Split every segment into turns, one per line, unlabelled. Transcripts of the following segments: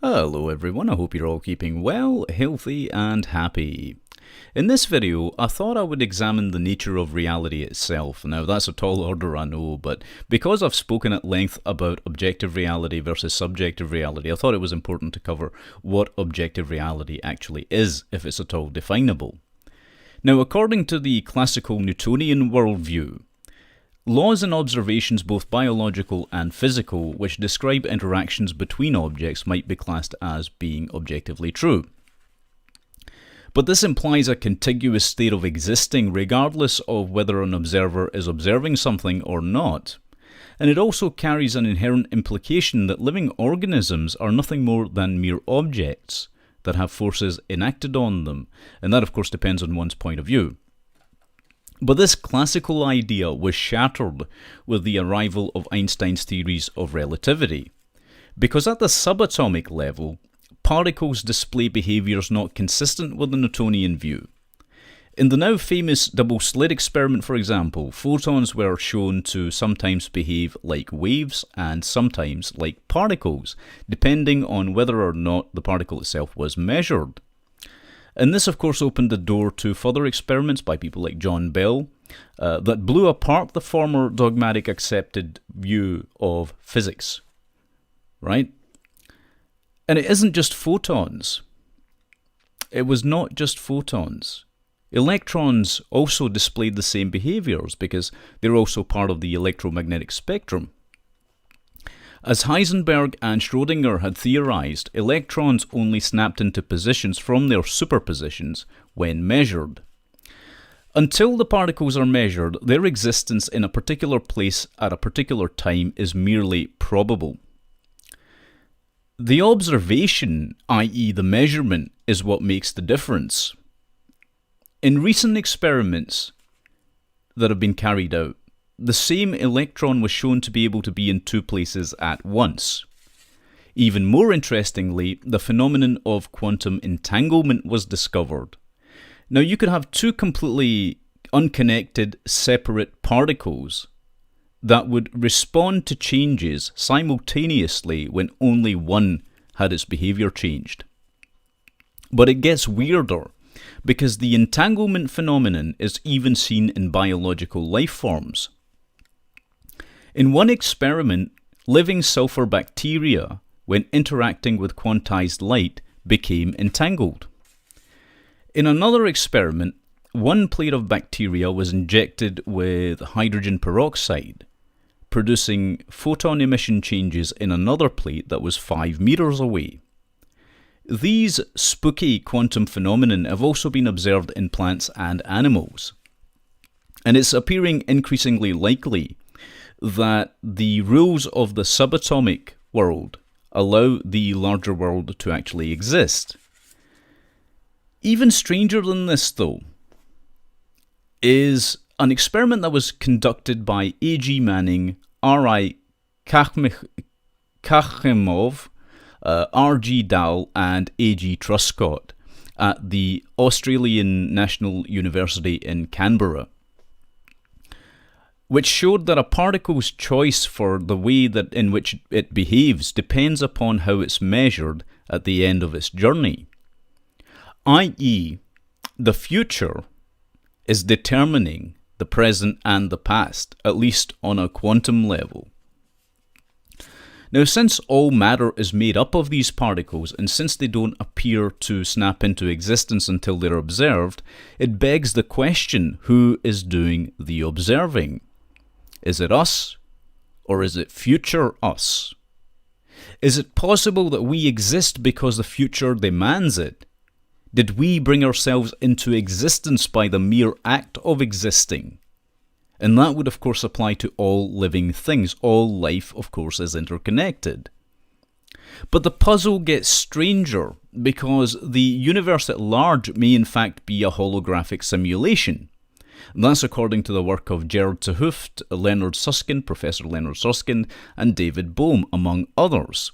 Hello everyone, I hope you're all keeping well, healthy and happy. In this video, I thought I would examine the nature of reality itself. Now that's a tall order, I know, but because I've spoken at length about objective reality versus subjective reality, I thought it was important to cover what objective reality actually is, if it's at all definable. Now, according to the classical Newtonian worldview, laws and observations, both biological and physical, which describe interactions between objects might be classed as being objectively true. But this implies a contiguous state of existing regardless of whether an observer is observing something or not. And it also carries an inherent implication that living organisms are nothing more than mere objects that have forces enacted on them, and that of course depends on one's point of view. But this classical idea was shattered with the arrival of Einstein's theories of relativity, because at the subatomic level, particles display behaviours not consistent with the Newtonian view. In the now famous double-slit experiment, for example, photons were shown to sometimes behave like waves and sometimes like particles, depending on whether or not the particle itself was measured. And this, of course, opened the door to further experiments by people like John Bell that blew apart the former dogmatic accepted view of physics, right? And it isn't just photons. It was not just photons. Electrons also displayed the same behaviors because they're also part of the electromagnetic spectrum. As Heisenberg and Schrödinger had theorized, electrons only snapped into positions from their superpositions when measured. Until the particles are measured, their existence in a particular place at a particular time is merely probable. The observation, i.e. the measurement, is what makes the difference. In recent experiments that have been carried out, the same electron was shown to be able to be in two places at once. Even more interestingly, the phenomenon of quantum entanglement was discovered. Now, you could have two completely unconnected, separate particles that would respond to changes simultaneously when only one had its behavior changed. But it gets weirder, because the entanglement phenomenon is even seen in biological life forms. In one experiment, living sulfur bacteria, when interacting with quantized light, became entangled. In another experiment, one plate of bacteria was injected with hydrogen peroxide, producing photon emission changes in another plate that was 5 meters away. These spooky quantum phenomena have also been observed in plants and animals, and it's appearing increasingly likely that the rules of the subatomic world allow the larger world to actually exist. Even stranger than this, though, is an experiment that was conducted by A.G. Manning, R.I. Kachimov, R.G. Dahl and A.G. Truscott at the Australian National University in Canberra, which showed that a particle's choice for the way that in which it behaves depends upon how it's measured at the end of its journey. I.e., the future is determining the present and the past, at least on a quantum level. Now, since all matter is made up of these particles, and since they don't appear to snap into existence until they're observed, it begs the question, who is doing the observing? Is it us, or is it future us? Is it possible that we exist because the future demands it? Did we bring ourselves into existence by the mere act of existing? And that would of course apply to all living things. All life, of course, is interconnected. But the puzzle gets stranger because the universe at large may in fact be a holographic simulation. That's according to the work of Gerard 't Hooft, Leonard Susskind, Professor Leonard Susskind, and David Bohm, among others.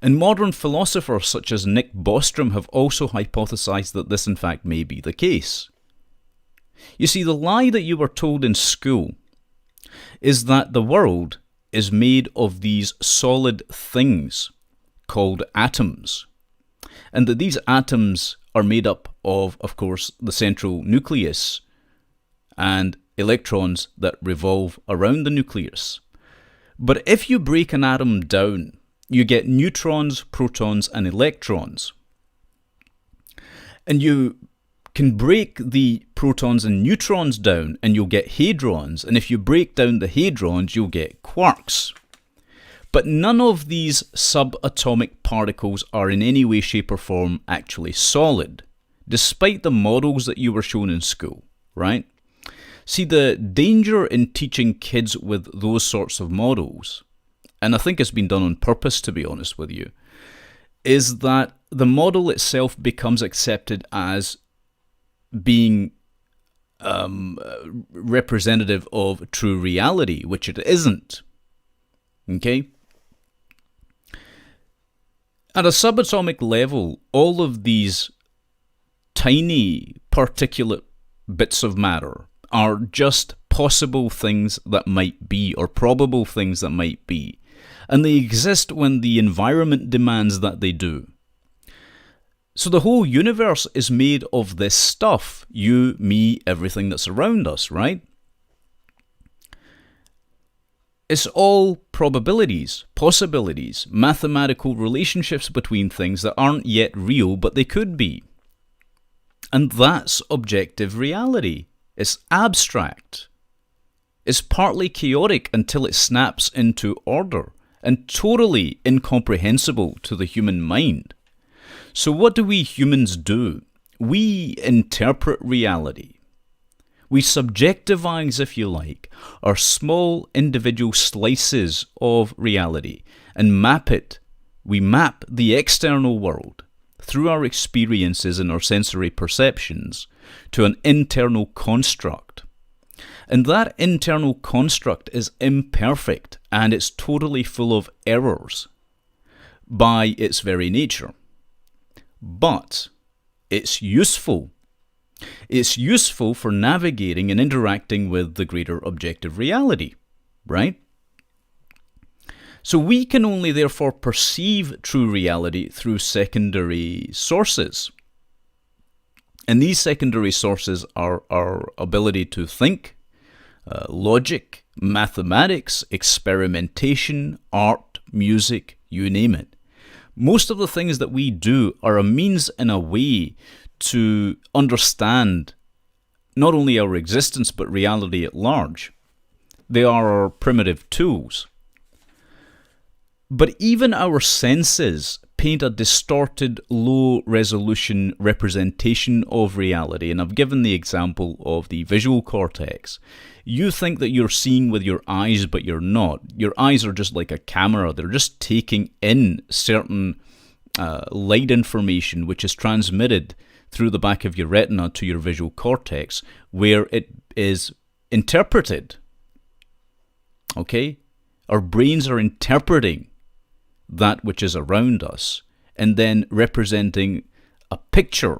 And modern philosophers such as Nick Bostrom have also hypothesized that this in fact may be the case. You see, the lie that you were told in school is that the world is made of these solid things, called atoms, and that these atoms are made up of course, the central nucleus and electrons that revolve around the nucleus. But if you break an atom down, you get neutrons, protons, and electrons. And you can break the protons and neutrons down and you'll get hadrons. And if you break down the hadrons, you'll get quarks. But none of these subatomic particles are in any way, shape, or form actually solid, despite the models that you were shown in school, right? See, the danger in teaching kids with those sorts of models, and I think it's been done on purpose, to be honest with you, is that the model itself becomes accepted as being representative of true reality, which it isn't. Okay? At a subatomic level, all of these tiny particulate bits of matter are just possible things that might be, or probable things that might be. And they exist when the environment demands that they do. So the whole universe is made of this stuff. You, me, everything that's around us, right? It's all probabilities, possibilities, mathematical relationships between things that aren't yet real, but they could be. And that's objective reality. It's abstract. It's partly chaotic until it snaps into order, and totally incomprehensible to the human mind. So what do we humans do? We interpret reality. We subjectivize, if you like, our small individual slices of reality and map it. We map the external world through our experiences and our sensory perceptions to an internal construct. And that internal construct is imperfect and it's totally full of errors by its very nature. But it's useful. It's useful for navigating and interacting with the greater objective reality, right? So we can only therefore perceive true reality through secondary sources. And these secondary sources are our ability to think, logic, mathematics, experimentation, art, music, you name it. Most of the things that we do are a means and a way to understand not only our existence but reality at large. They are our primitive tools. But even our senses paint a distorted, low-resolution representation of reality. And I've given the example of the visual cortex. You think that you're seeing with your eyes, but you're not. Your eyes are just like a camera. They're just taking in certain light information, which is transmitted through the back of your retina to your visual cortex, where it is interpreted. Okay? Our brains are interpreting that which is around us and then representing a picture,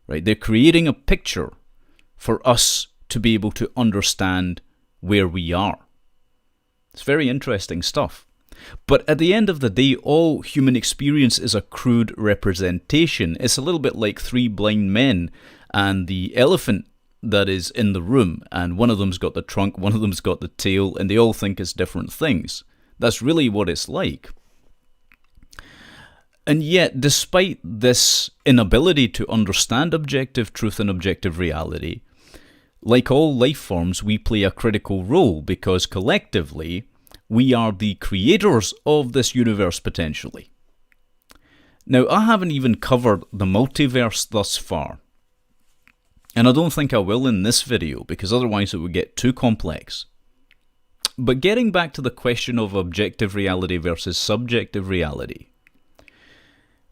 right? They're creating a picture for us to be able to understand where we are. It's very interesting stuff. But at the end of the day, all human experience is a crude representation. It's a little bit like three blind men and the elephant that is in the room, and one of them's got the trunk, one of them's got the tail, and they all think it's different things. That's really what it's like. And yet, despite this inability to understand objective truth and objective reality, like all life forms, we play a critical role because collectively, we are the creators of this universe potentially. Now, I haven't even covered the multiverse thus far. And I don't think I will in this video because otherwise it would get too complex. But getting back to the question of objective reality versus subjective reality,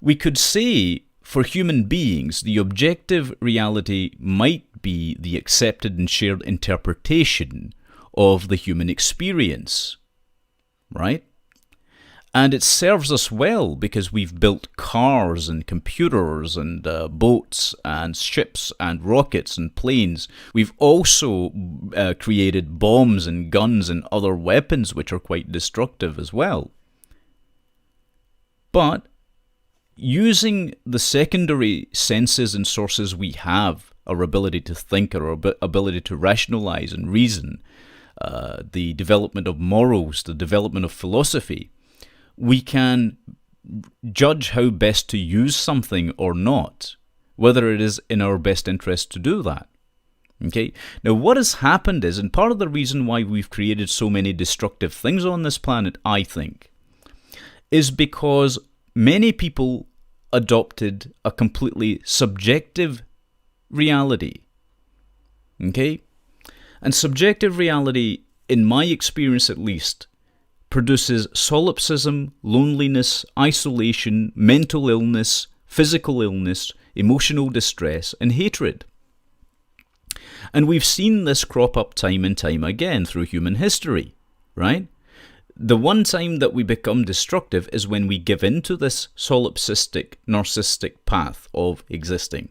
we could say for human beings, the objective reality might be the accepted and shared interpretation of the human experience, right? And it serves us well because we've built cars and computers and boats and ships and rockets and planes. We've also created bombs and guns and other weapons which are quite destructive as well. But using the secondary senses and sources we have, our ability to think, our ability to rationalize and reason, the development of morals, the development of philosophy, we can judge how best to use something or not, whether it is in our best interest to do that. Okay? Now, what has happened is, and part of the reason why we've created so many destructive things on this planet, I think, is because many people adopted a completely subjective reality. Okay? And subjective reality, in my experience at least, produces solipsism, loneliness, isolation, mental illness, physical illness, emotional distress, and hatred. And we've seen this crop up time and time again through human history, right? The one time that we become destructive is when we give in to this solipsistic, narcissistic path of existing.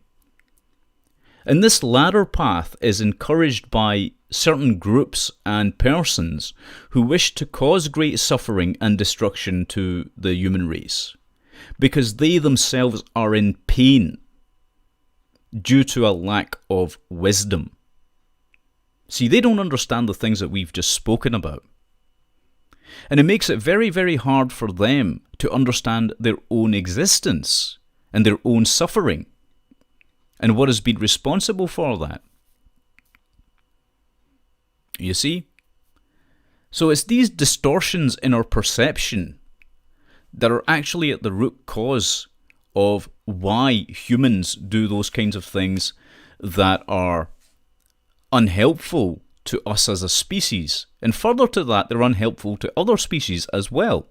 And this latter path is encouraged by certain groups and persons who wish to cause great suffering and destruction to the human race, because they themselves are in pain due to a lack of wisdom. See, they don't understand the things that we've just spoken about. And it makes it very, very hard for them to understand their own existence and their own suffering and what has been responsible for that. You see? So it's these distortions in our perception that are actually at the root cause of why humans do those kinds of things that are unhelpful to us as a species. And further to that, they're unhelpful to other species as well.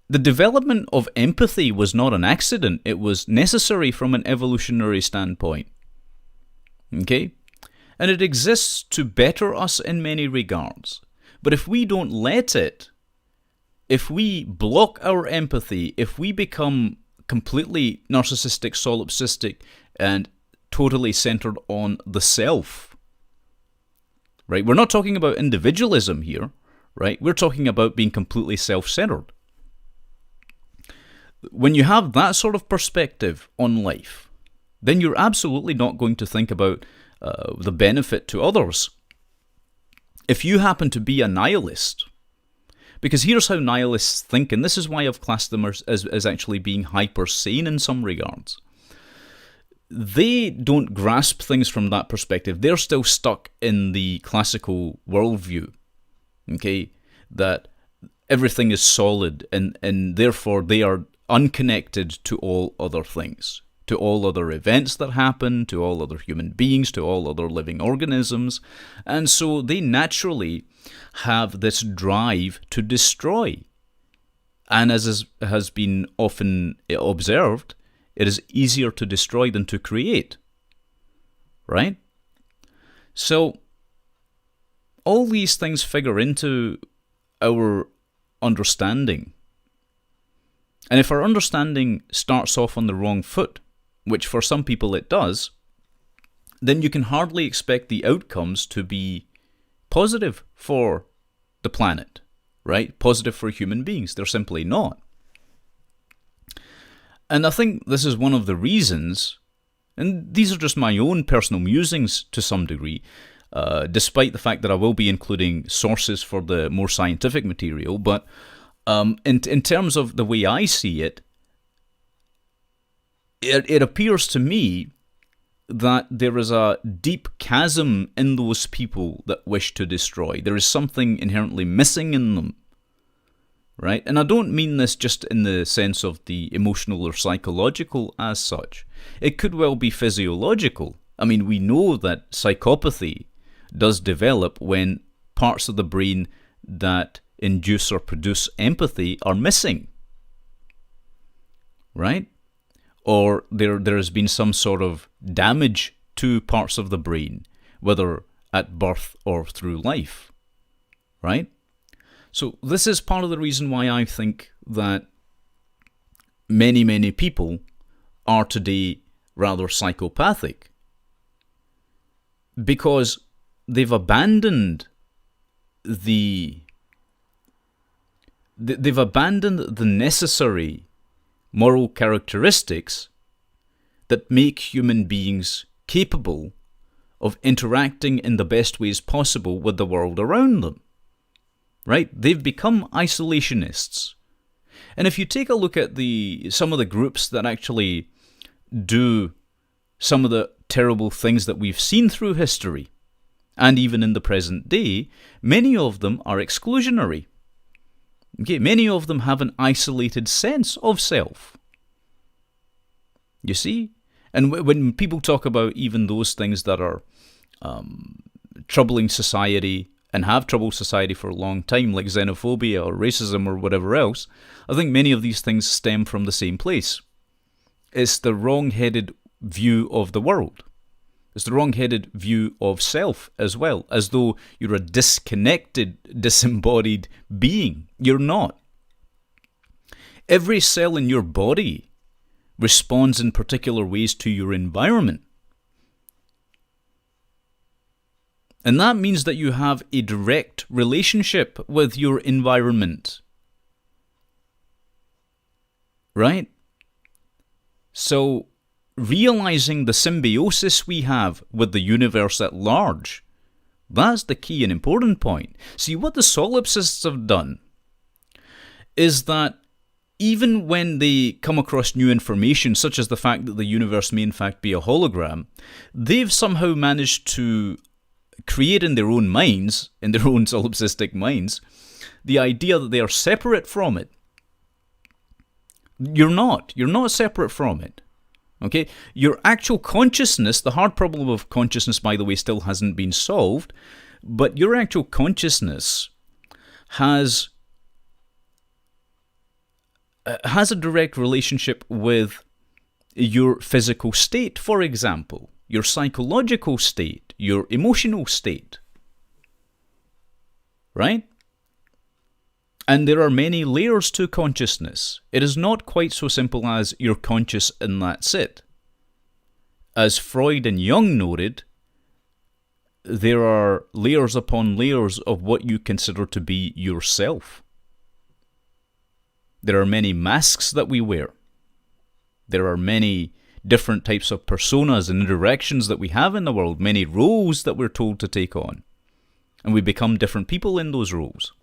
The development of empathy was not an accident. It was necessary from an evolutionary standpoint. Okay? And it exists to better us in many regards. But if we don't let it, if we block our empathy, if we become completely narcissistic, solipsistic, and totally centered on the self, right? We're not talking about individualism here, right? We're talking about being completely self-centered. When you have that sort of perspective on life, then you're absolutely not going to think about the benefit to others. If you happen to be a nihilist, because here's how nihilists think, and this is why I've classed them as actually being hyper-sane in some regards. They don't grasp things from that perspective. They're still stuck in the classical worldview, okay, that everything is solid and therefore they are unconnected to all other things, to all other events that happen, to all other human beings, to all other living organisms. And so they naturally have this drive to destroy. And as has been often observed, it is easier to destroy than to create. Right? So all these things figure into our understanding. And if our understanding starts off on the wrong foot, which for some people it does, then you can hardly expect the outcomes to be positive for the planet, right? Positive for human beings. They're simply not. And I think this is one of the reasons, and these are just my own personal musings to some degree, despite the fact that I will be including sources for the more scientific material, but in terms of the way I see it, it appears to me that there is a deep chasm in those people that wish to destroy. There is something inherently missing in them, right? And I don't mean this just in the sense of the emotional or psychological as such. It could well be physiological. I mean, we know that psychopathy does develop when parts of the brain that induce or produce empathy are missing, right? Or there has been some sort of damage to parts of the brain, whether at birth or through life, right? So this is part of the reason why I think that many, many people are today rather psychopathic, because they've abandoned the they've abandoned the necessary moral characteristics that make human beings capable of interacting in the best ways possible with the world around them. Right? They've become isolationists. And if you take a look at some of the groups that actually do some of the terrible things that we've seen through history, and even in the present day, many of them are exclusionary. Okay, many of them have an isolated sense of self. You see? And when people talk about even those things that are troubling society and have troubled society for a long time, like xenophobia or racism or whatever else, I think many of these things stem from the same place. It's the wrong-headed view of the world. It's the wrong-headed view of self as well, as though you're a disconnected, disembodied being. You're not. Every cell in your body responds in particular ways to your environment. And that means that you have a direct relationship with your environment. Right? So, realizing the symbiosis we have with the universe at large, that's the key and important point. See, what the solipsists have done is that even when they come across new information, such as the fact that the universe may in fact be a hologram, they've somehow managed to create in their own minds, in their own solipsistic minds, the idea that they are separate from it. You're not. You're not separate from it. Okay? Your actual consciousness, the hard problem of consciousness, by the way, still hasn't been solved, but your actual consciousness has a direct relationship with your physical state, for example, your psychological state, your emotional state. Right? And there are many layers to consciousness. It is not quite so simple as you're conscious and that's it. As Freud and Jung noted, there are layers upon layers of what you consider to be yourself. There are many masks that we wear. There are many different types of personas and interactions that we have in the world, many roles that we're told to take on. And we become different people in those roles.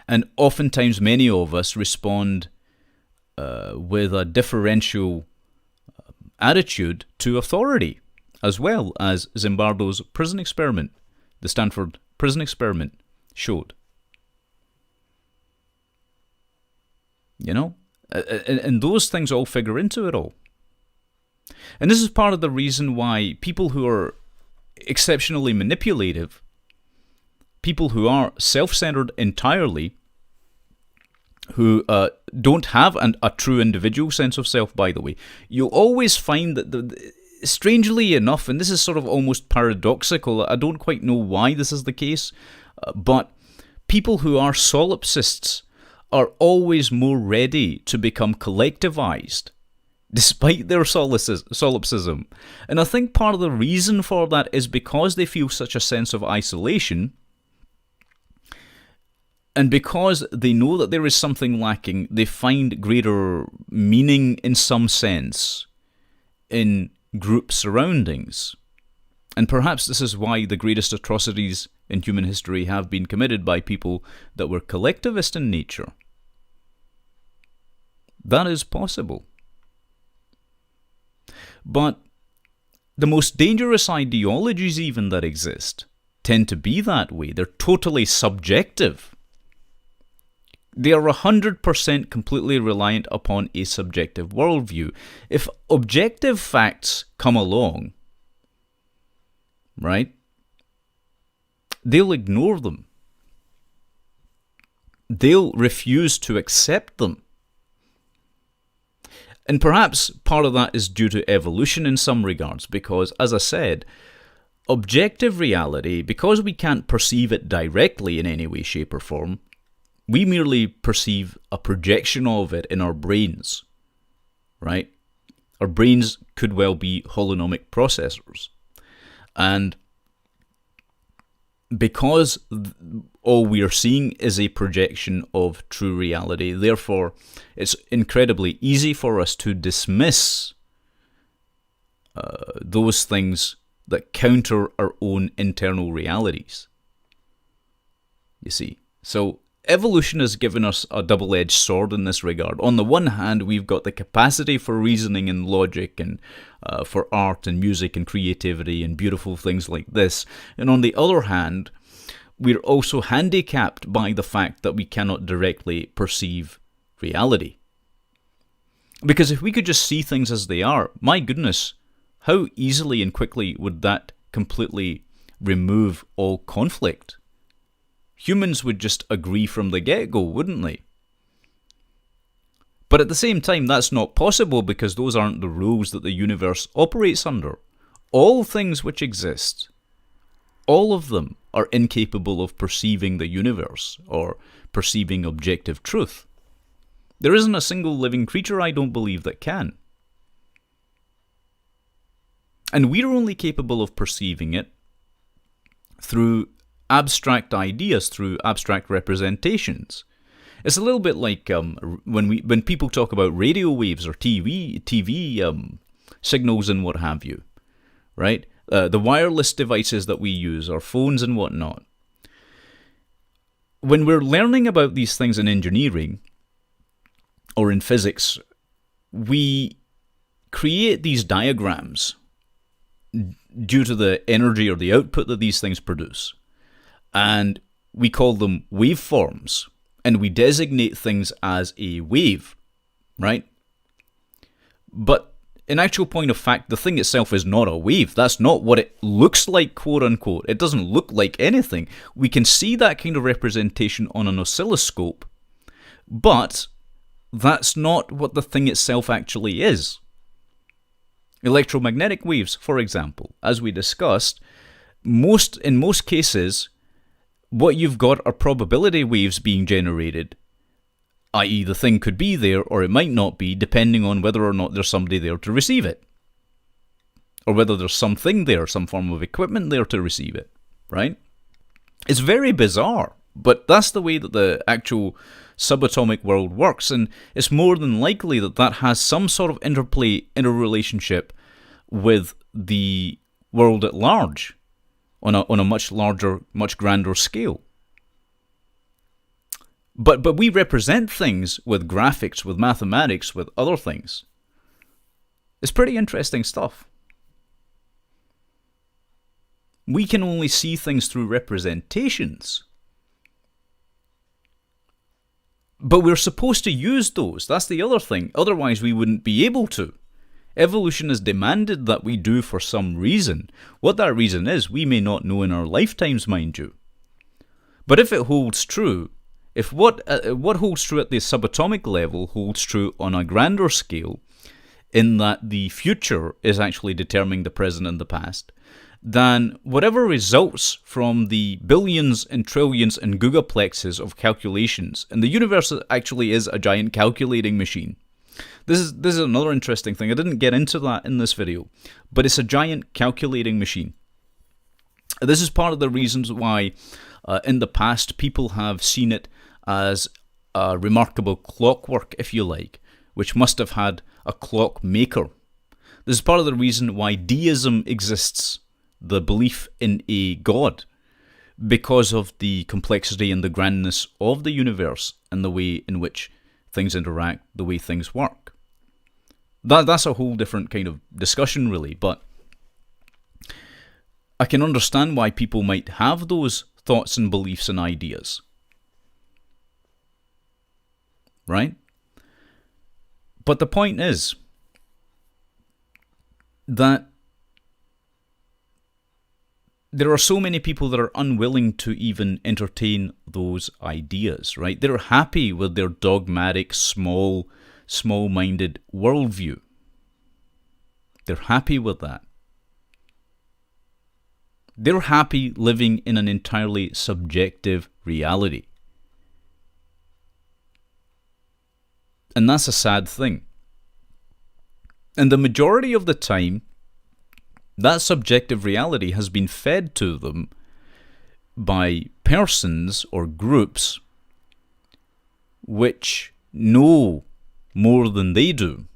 And oftentimes many of us respond with a differential attitude to authority, as well as Zimbardo's prison experiment, the Stanford prison experiment, showed. You know? And those things all figure into it all. And this is part of the reason why people who are exceptionally manipulative, people who are self-centered entirely, who don't have a true individual sense of self, by the way, you'll always find that, strangely enough, and this is sort of almost paradoxical, I don't quite know why this is the case, but people who are solipsists are always more ready to become collectivized, despite their solipsism. And I think part of the reason for that is because they feel such a sense of isolation, and because they know that there is something lacking, they find greater meaning in some sense in group surroundings. And perhaps this is why the greatest atrocities in human history have been committed by people that were collectivist in nature. That is possible. But the most dangerous ideologies even that exist tend to be that way. They're totally subjective. They are 100% completely reliant upon a subjective worldview. If objective facts come along, right, they'll ignore them. They'll refuse to accept them. And perhaps part of that is due to evolution in some regards, because, as I said, objective reality, because we can't perceive it directly in any way, shape, or form, we merely perceive a projection of it in our brains, right? Our brains could well be holonomic processors. And because all we are seeing is a projection of true reality, therefore it's incredibly easy for us to dismiss those things that counter our own internal realities. You see, so evolution has given us a double-edged sword in this regard. On the one hand, we've got the capacity for reasoning and logic and for art and music and creativity and beautiful things like this. And on the other hand, we're also handicapped by the fact that we cannot directly perceive reality. Because if we could just see things as they are, my goodness, how easily and quickly would that completely remove all conflict? Humans would just agree from the get-go, wouldn't they? But at the same time, that's not possible because those aren't the rules that the universe operates under. All things which exist, all of them are incapable of perceiving the universe or perceiving objective truth. There isn't a single living creature, I don't believe, that can. And we're only capable of perceiving it through abstract ideas, through abstract representations. It's a little bit like when people talk about radio waves or TV signals and what have you, right? The wireless devices that we use, our phones and whatnot. When we're learning about these things in engineering or in physics, we create these diagrams due to the energy or the output that these things produce. And we call them waveforms, and we designate things as a wave, right? But in actual point of fact, the thing itself is not a wave. That's not what it looks like, quote unquote. It doesn't look like anything. We can see that kind of representation on an oscilloscope, but that's not what the thing itself actually is. Electromagnetic waves, for example, as we discussed, in most cases, what you've got are probability waves being generated, i.e. the thing could be there or it might not be, depending on whether or not there's somebody there to receive it. Or whether there's something there, some form of equipment there to receive it, right? It's very bizarre, but that's the way that the actual subatomic world works, and it's more than likely that that has some sort of interrelationship with the world at large. On a much larger, much grander scale. But we represent things with graphics, with mathematics, with other things. It's pretty interesting stuff. We can only see things through representations. But we're supposed to use those. That's the other thing. Otherwise, we wouldn't be able to. Evolution has demanded that we do for some reason. What that reason is, we may not know in our lifetimes, mind you. But if it holds true, if what holds true at the subatomic level holds true on a grander scale, in that the future is actually determining the present and the past, then whatever results from the billions and trillions and gigaplexes of calculations, and the universe actually is a giant calculating machine. This is another interesting thing. I didn't get into that in this video, but it's a giant calculating machine. This is part of the reasons why in the past people have seen it as a remarkable clockwork, if you like, which must have had a clock maker. This is part of the reason why deism exists, the belief in a god, because of the complexity and the grandness of the universe and the way in which things interact, the way things work. That's a whole different kind of discussion, really, but I can understand why people might have those thoughts and beliefs and ideas. Right? But the point is that there are so many people that are unwilling to even entertain those ideas, right? They're happy with their dogmatic, small-minded worldview. They're happy with that. They're happy living in an entirely subjective reality. And that's a sad thing. And the majority of the time, that subjective reality has been fed to them by persons or groups which know more than they do.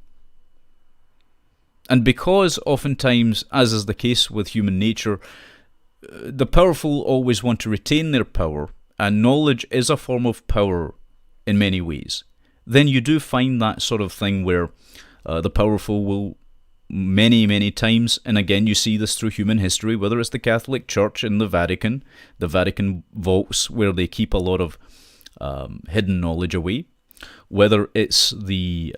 And because oftentimes, as is the case with human nature, the powerful always want to retain their power, and knowledge is a form of power in many ways, then you do find that sort of thing where the powerful will many times, and again you see this through human history, whether it's the Catholic Church in the Vatican vaults where they keep a lot of hidden knowledge away, whether it's the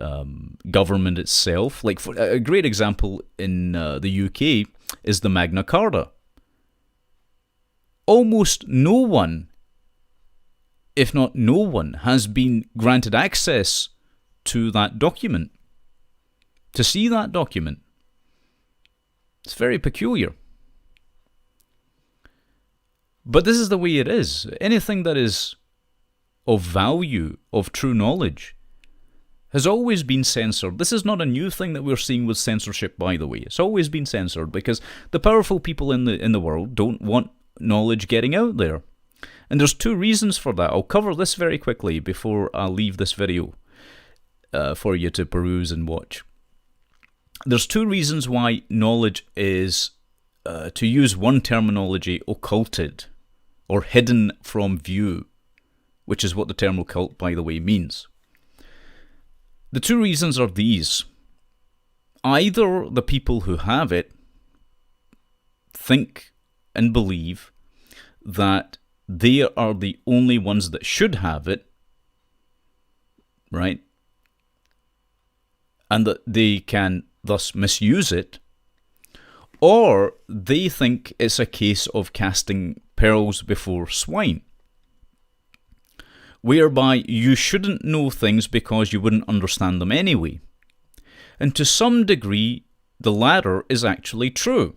government itself. Like, for a great example in the UK is the Magna Carta. Almost no one, if not no one, has been granted access to that document, to see that document. It's very peculiar. But this is the way it is. Anything that is of value, of true knowledge, has always been censored. This is not a new thing that we're seeing with censorship, by the way. It's always been censored because the powerful people in the world don't want knowledge getting out there. And there's two reasons for that. I'll cover this very quickly before I leave this video for you to peruse and watch. There's two reasons why knowledge is, to use one terminology, occulted or hidden from view, which is what the term occult, by the way, means. The two reasons are these. Either the people who have it think and believe that they are the only ones that should have it, right? And that they can thus misuse it, or they think it's a case of casting pearls before swine, whereby you shouldn't know things because you wouldn't understand them anyway. And to some degree, the latter is actually true.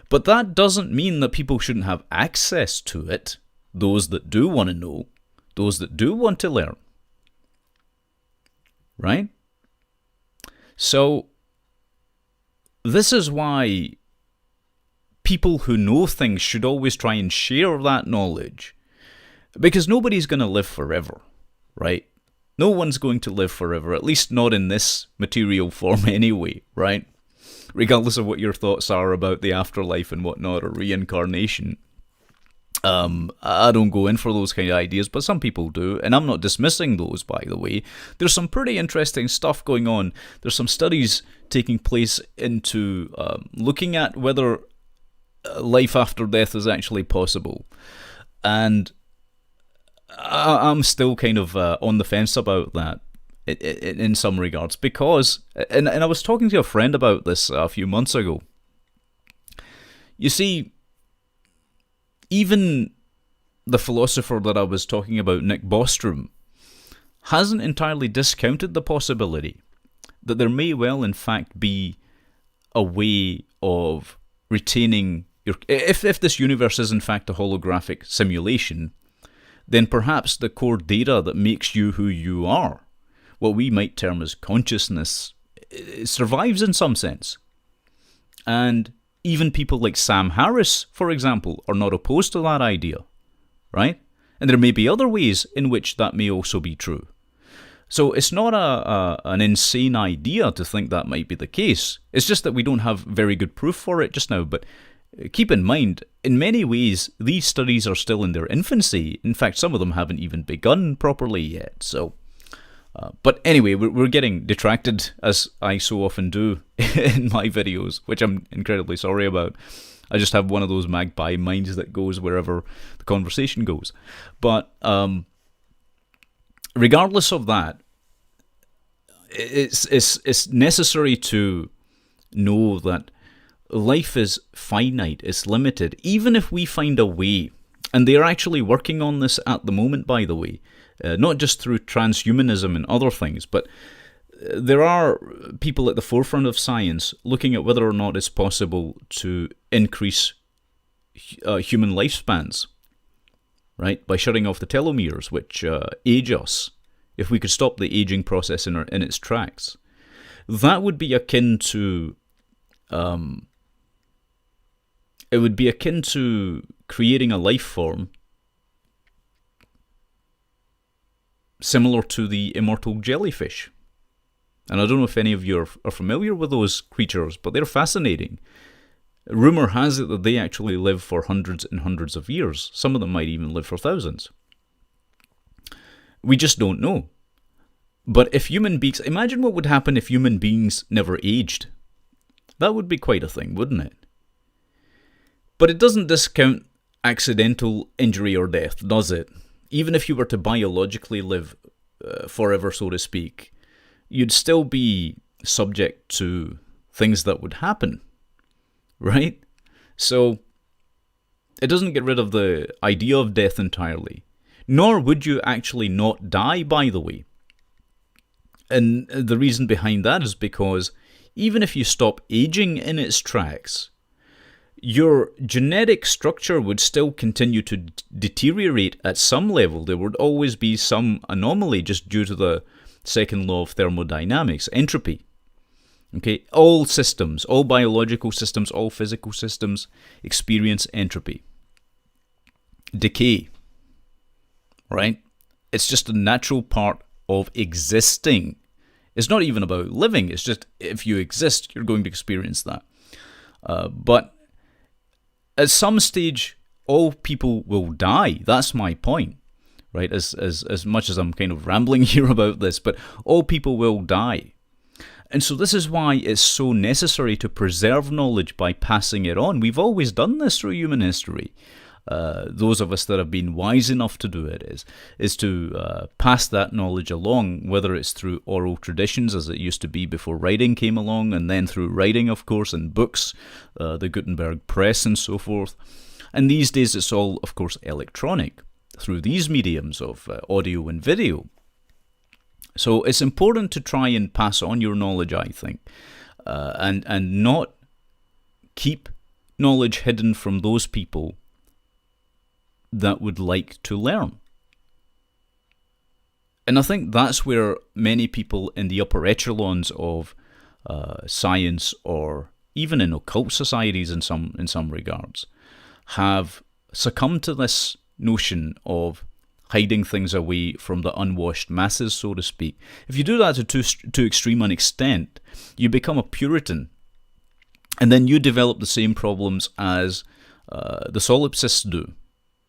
But that doesn't mean that people shouldn't have access to it, those that do want to know, those that do want to learn. Right? So, this is why people who know things should always try and share that knowledge. Because nobody's going to live forever, right? No one's going to live forever, at least not in this material form anyway, right? Regardless of what your thoughts are about the afterlife and whatnot, or reincarnation. I don't go in for those kind of ideas, but some people do, and I'm not dismissing those, by the way. There's some pretty interesting stuff going on. There's some studies taking place into looking at whether life after death is actually possible. And I'm still kind of on the fence about that in some regards, because, and I was talking to a friend about this a few months ago. You see, even the philosopher that I was talking about, Nick Bostrom, hasn't entirely discounted the possibility that there may well in fact be a way of retaining your... If this universe is in fact a holographic simulation, then perhaps the core data that makes you who you are, what we might term as consciousness, survives in some sense. And even people like Sam Harris, for example, are not opposed to that idea, right? And there may be other ways in which that may also be true. So it's not an insane idea to think that might be the case. It's just that we don't have very good proof for it just now. But keep in mind, in many ways, these studies are still in their infancy. In fact, some of them haven't even begun properly yet. So, but anyway, we're getting detracted, as I so often do in my videos, which I'm incredibly sorry about. I just have one of those magpie minds that goes wherever the conversation goes. But regardless of that, it's necessary to know that life is finite, it's limited, even if we find a way. And they're actually working on this at the moment, by the way, not just through transhumanism and other things, but there are people at the forefront of science looking at whether or not it's possible to increase human lifespans, right, by shutting off the telomeres, which age us. If we could stop the aging process in its tracks, that would be akin to it would be akin to creating a life form similar to the immortal jellyfish. And I don't know if any of you are familiar with those creatures, but they're fascinating. Rumour has it that they actually live for hundreds and hundreds of years. Some of them might even live for thousands. We just don't know. But if human beings... Imagine what would happen if human beings never aged. That would be quite a thing, wouldn't it? But it doesn't discount accidental injury or death, does it? Even if you were to biologically live forever, so to speak, you'd still be subject to things that would happen, right? So it doesn't get rid of the idea of death entirely. Nor would you actually not die, by the way. And the reason behind that is because even if you stop aging in its tracks, your genetic structure would still continue to deteriorate at some level. There would always be some anomaly just due to the second law of thermodynamics, entropy. Okay, all systems, all biological systems, all physical systems experience entropy. Decay, right? It's just a natural part of existing. It's not even about living, it's just if you exist, you're going to experience that. But at some stage, all people will die. That's my point, right? As much as I'm kind of rambling here about this, but all people will die. And so this is why it's so necessary to preserve knowledge by passing it on. We've always done this through human history. Those of us that have been wise enough to do it is to pass that knowledge along, whether it's through oral traditions as it used to be before writing came along, and then through writing, of course, and books, the Gutenberg press and so forth. And these days it's all, of course, electronic through these mediums of audio and video. So it's important to try and pass on your knowledge, I think, and not keep knowledge hidden from those people that would like to learn. And I think that's where many people in the upper echelons of science, or even in occult societies in some regards, have succumbed to this notion of hiding things away from the unwashed masses, so to speak. If you do that to too extreme an extent, you become a Puritan, and then you develop the same problems as the solipsists do.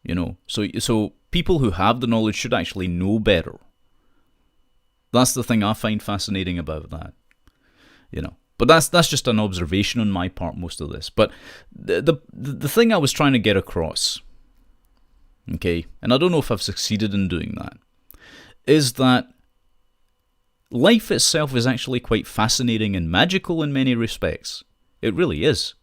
You know, so people who have the knowledge should actually know better. That's the thing I find fascinating about that. You know, but that's just an observation on my part, most of this. But the thing I was trying to get across, okay, and I don't know if I've succeeded in doing that, is that life itself is actually quite fascinating and magical in many respects. It really is.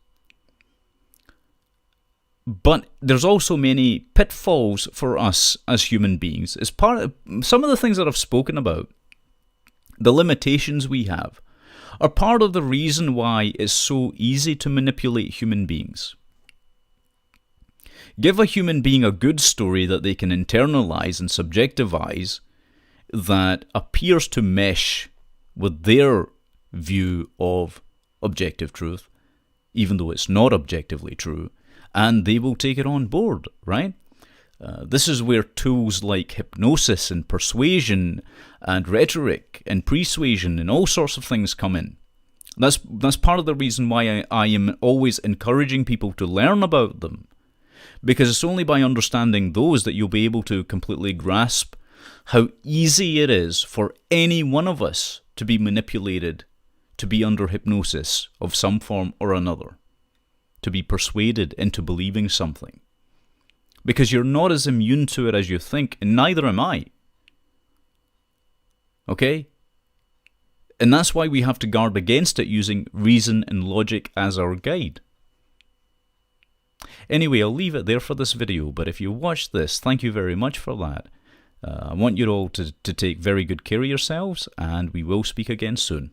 But there's also many pitfalls for us as human beings. As part of some of the things that I've spoken about, the limitations we have, are part of the reason why it's so easy to manipulate human beings. Give a human being a good story that they can internalize and subjectivize that appears to mesh with their view of objective truth, even though it's not objectively true, and they will take it on board, right? This is where tools like hypnosis and persuasion and rhetoric and persuasion and all sorts of things come in. That's part of the reason why I am always encouraging people to learn about them, because it's only by understanding those that you'll be able to completely grasp how easy it is for any one of us to be manipulated, to be under hypnosis of some form or another, to be persuaded into believing something. Because you're not as immune to it as you think, and neither am I. Okay? And that's why we have to guard against it using reason and logic as our guide. Anyway, I'll leave it there for this video, but if you watched this, thank you very much for that. I want you all to take very good care of yourselves, and we will speak again soon.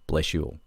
Bless you all.